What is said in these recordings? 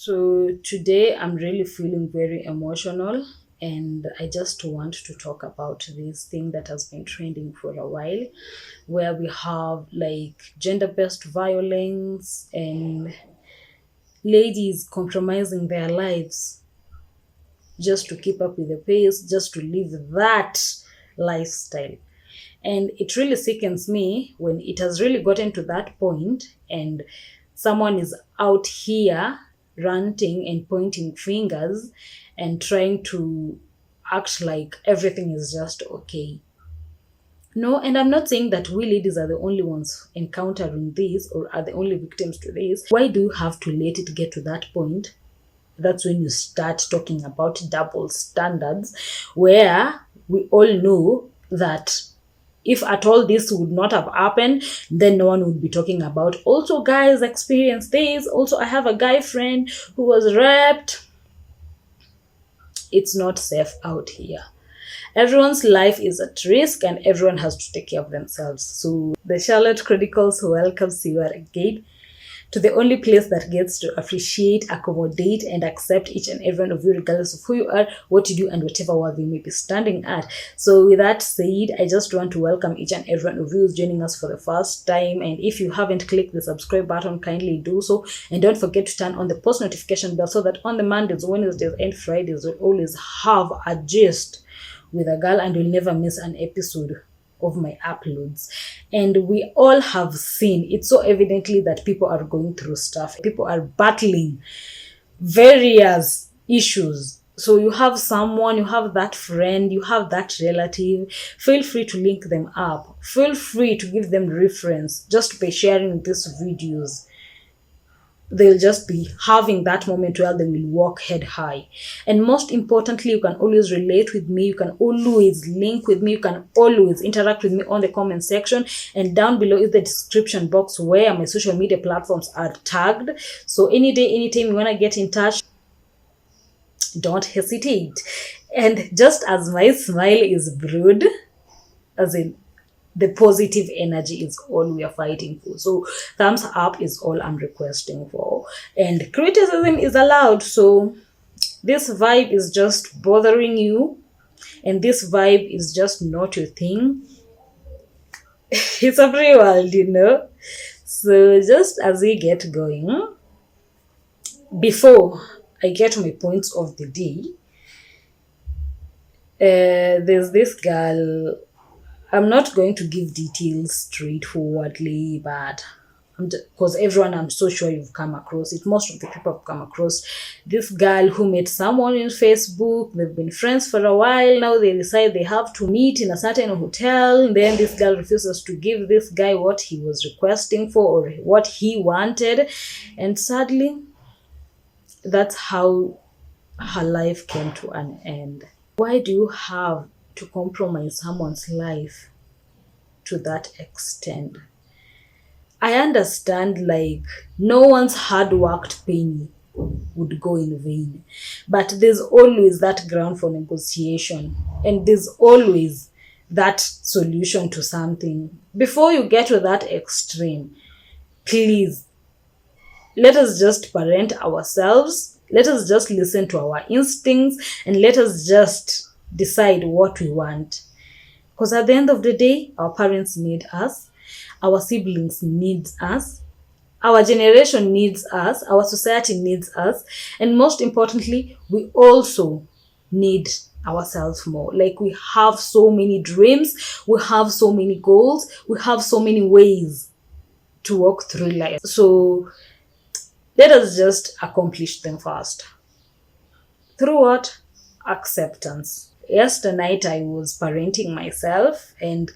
So today I'm really feeling very emotional and I just want to talk about this thing that has been trending for a while where we have like gender-based violence and ladies compromising their lives just to keep up with the pace, just to live that lifestyle. And it really sickens me when it has really gotten to that point and someone is out here ranting and pointing fingers and trying to act like everything is just okay. No, and I'm not saying that we ladies are the only ones encountering this or are the only victims to this. Why do you have to let it get to that point? That's when you start talking about double standards, where we all know that if at all this would not have happened, then no one would be talking about, also guys experience this, also I have a guy friend who was raped. It's not safe out here. Everyone's life is at risk and everyone has to take care of themselves. So the Charlotte Chronicles welcomes you again to the only place that gets to appreciate, accommodate, and accept each and every one of you, regardless of who you are, what you do, and whatever world you may be standing at. So with that said, I just want to welcome each and every one of you who's joining us for the first time. And if you haven't clicked the subscribe button, kindly do so. And don't forget to turn on the post notification bell so that on the Mondays, Wednesdays, and Fridays, we'll always have a gist with a girl and you'll never miss an episode of my uploads. And we all have seen it so evidently that people are going through stuff, people are battling various issues. So you have someone, you have that friend, you have that relative, feel free to link them up, feel free to give them reference just by sharing these videos. They'll just be having that moment where they will walk head high. And most importantly, you can always relate with me. You can always link with me. You can always interact with me on the comment section. And down below is the description box where my social media platforms are tagged. So any day, anytime you want to get in touch, don't hesitate. And just as my smile is brewed, as in the positive energy is all we are fighting for. So thumbs up is all I'm requesting for. And criticism is allowed. So this vibe is just bothering you and this vibe is just not your thing. It's a free world, you know. So just as we get going, before I get to my points of the day, there's this girl. I'm not going to give details straightforwardly, but because everyone, I'm so sure you've come across it. Most of the people have come across this girl who met someone in Facebook. They've been friends for a while. Now they decide they have to meet in a certain hotel. And then this girl refuses to give this guy what he was requesting for or what he wanted. And sadly, that's how her life came to an end. Why do you have to compromise someone's life to that extent? I understand, like, no one's hard worked penny would go in vain, but there's always that ground for negotiation and there's always that solution to something. Before you get to that extreme, please, let us just parent ourselves, let us just listen to our instincts, and let us just decide what we want. Because at the end of the day, our parents need us, our siblings need us, our generation needs us, our society needs us, and most importantly, we also need ourselves more. Like, we have so many dreams, we have so many goals, we have so many ways to walk through life. So let us just accomplish them first. Through what? Acceptance. Yesterday night I was parenting myself and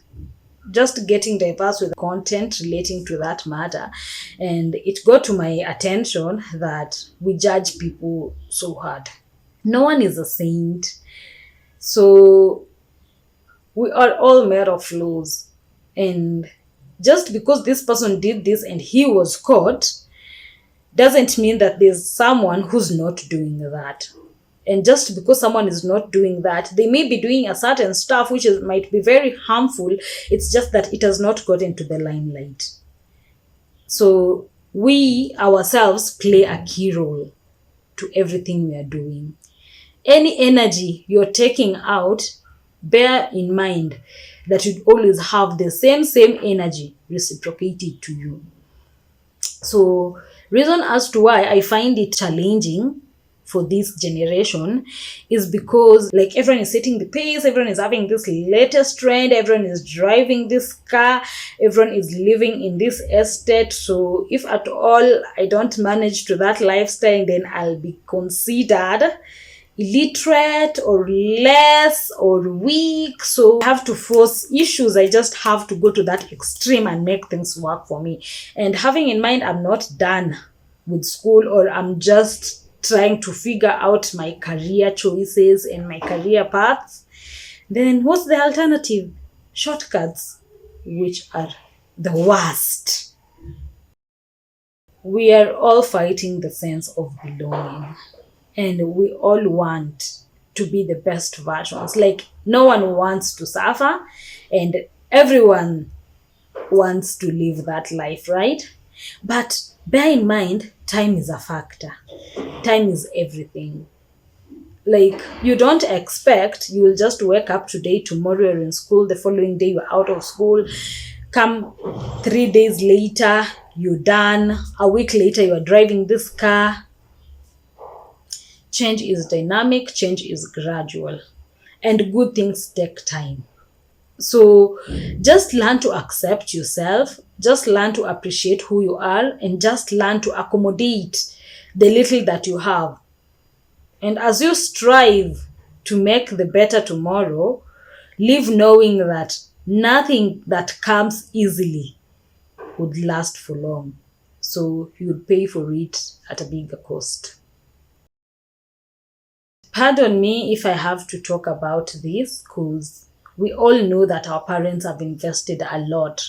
just getting diverse with content relating to that matter, and it got to my attention that we judge people so hard. No one is a saint, so we are all made of flaws, and just because this person did this and he was caught doesn't mean that there's someone who's not doing that. And just because someone is not doing that, they may be doing a certain stuff which might be very harmful. It's just that it has not got into the limelight. So we ourselves play a key role to everything we are doing. Any energy you're taking out, bear in mind that you'd always have the same energy reciprocated to you. So, reason as to why I find it challenging for this generation is because like everyone is setting the pace, everyone is having this latest trend, everyone is driving this car, everyone is living in this estate. So if at all I don't manage to that lifestyle, then I'll be considered illiterate or less or weak. So I have to force issues. I just have to go to that extreme and make things work for me. And having in mind I'm not done with school, or I'm just trying to figure out my career choices and my career paths, then what's the alternative? Shortcuts, which are the worst. We are all fighting the sense of belonging, and we all want to be the best versions. Like, no one wants to suffer, and everyone wants to live that life, right? But bear in mind, time is a factor. Time is everything. Like, you don't expect you will just wake up today, tomorrow you're in school, the following day you're out of school, come 3 days later you're done, a week later you're driving this car. Change is dynamic, change is gradual, and good things take time. So just learn to accept yourself, just learn to appreciate who you are, and just learn to accommodate the little that you have. And as you strive to make the better tomorrow, live knowing that nothing that comes easily would last for long. So you would pay for it at a bigger cost. Pardon me if I have to talk about this, because we all know that our parents have invested a lot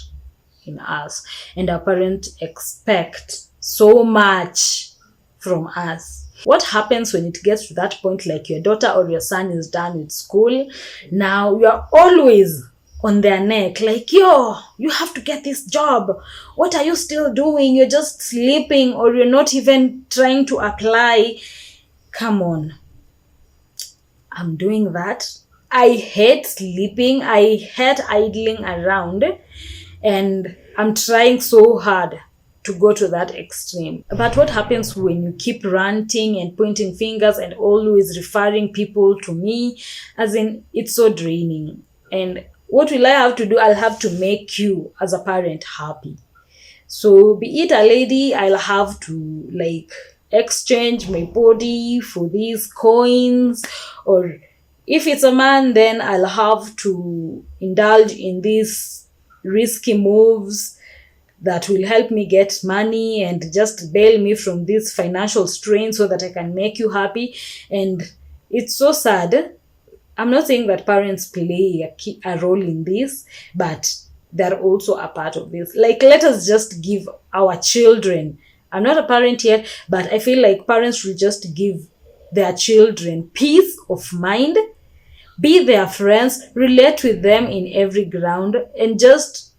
in us, and our parents expect so much from us. What happens when it gets to that point, like your daughter or your son is done with school? Now you are always on their neck, like, yo, you have to get this job. What are you still doing? You're just sleeping, or you're not even trying to apply. Come on. I'm doing that. I hate sleeping. I hate idling around. And I'm trying so hard to go to that extreme. But what happens when you keep ranting and pointing fingers and always referring people to me? As in, it's so draining. And what will I have to do? I'll have to make you as a parent happy. So be it a lady, I'll have to like exchange my body for these coins, or if it's a man, then I'll have to indulge in these risky moves that will help me get money and just bail me from this financial strain so that I can make you happy. And it's so sad. I'm not saying that parents play a role in this, but they're also a part of this. Like, let us just give our children, I'm not a parent yet, but I feel like parents should just give their children peace of mind, be their friends, relate with them in every ground, and just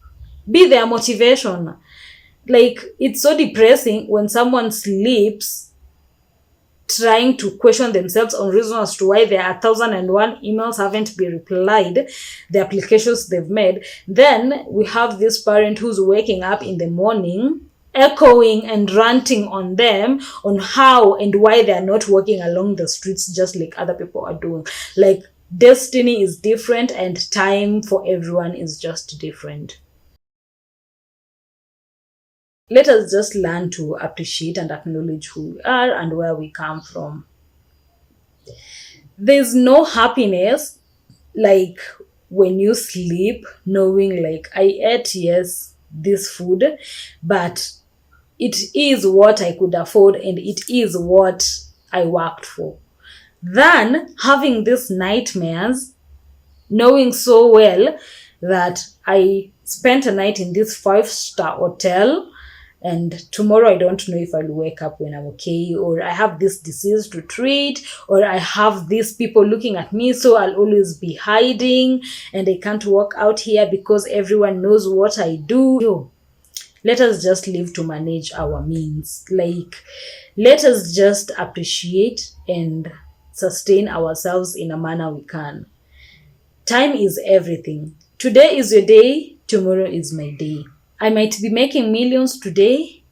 be their motivation. Like, it's so depressing when someone sleeps trying to question themselves on reasons as to why there are 1,001 emails haven't been replied, the applications they've made. Then we have this parent who's waking up in the morning echoing and ranting on them on how and why they are not walking along the streets just like other people are doing. Like, destiny is different and time for everyone is just different. Let us just learn to appreciate and acknowledge who we are and where we come from. There's no happiness like when you sleep knowing like, I ate, yes, this food, but it is what I could afford and it is what I worked for, than having these nightmares knowing so well that I spent a night in this 5-star hotel and tomorrow I don't know if I'll wake up when I'm okay, or I have this disease to treat, or I have these people looking at me, so I'll always be hiding and I can't walk out here because everyone knows what I do. let us just live to manage our means. Like, let us just appreciate and sustain ourselves in a manner we can. Time is everything. Today is your day, tomorrow is my day. I might be making millions today.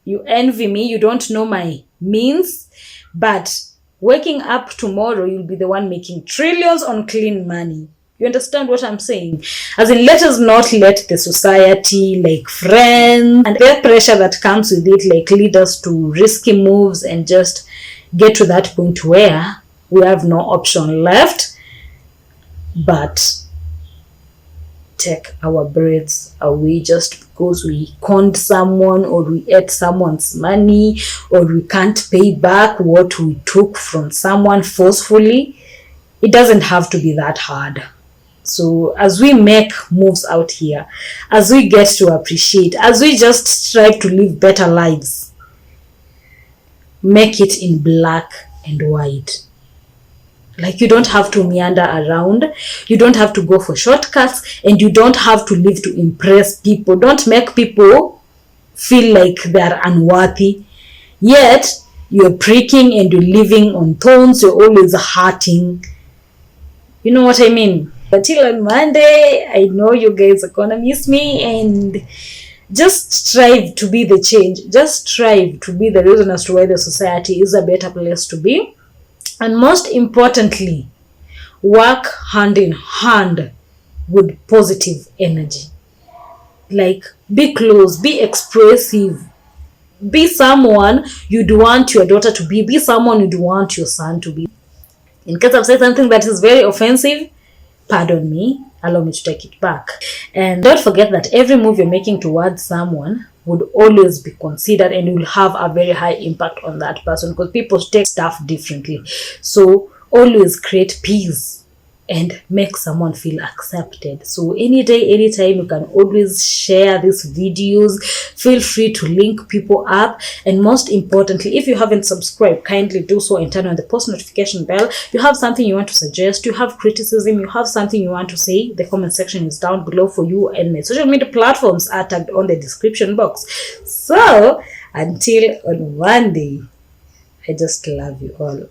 You envy me, you don't know my means, but waking up tomorrow, you'll be the one making trillions on clean money. You understand what I'm saying? As in, let us not let the society, like friends, and the pressure that comes with it, like lead us to risky moves and just get to that point where we have no option left but take our breaths away just because we conned someone or we ate someone's money or we can't pay back what we took from someone forcefully. It doesn't have to be that hard. So as we make moves out here, as we get to appreciate, as we just strive to live better lives, make it in black and white. Like, you don't have to meander around, you don't have to go for shortcuts, and you don't have to live to impress people. Don't make people feel like they're unworthy. Yet, you're pricking and you're living on thorns, you're always hurting. You know what I mean? Until on Monday, I know you guys are gonna miss me, and just strive to be the change. Just strive to be the reason as to why the society is a better place to be. And most importantly, work hand in hand with positive energy. Like, be close, be expressive, be someone you'd want your daughter to be someone you'd want your son to be. In case I've said something that is very offensive, pardon me, allow me to take it back. And don't forget that every move you're making towards someone would always be considered and will have a very high impact on that person, because people take stuff differently. So always create peace and make someone feel accepted. So any day, anytime, you can always share these videos. Feel free to link people up, and most importantly, if you haven't subscribed, kindly do so and turn on the post notification bell. You have something you want to suggest, you have criticism, you have something you want to say, the comment section is down below for you, and my social media platforms are tagged on the description box. So until on Monday, I just love you all.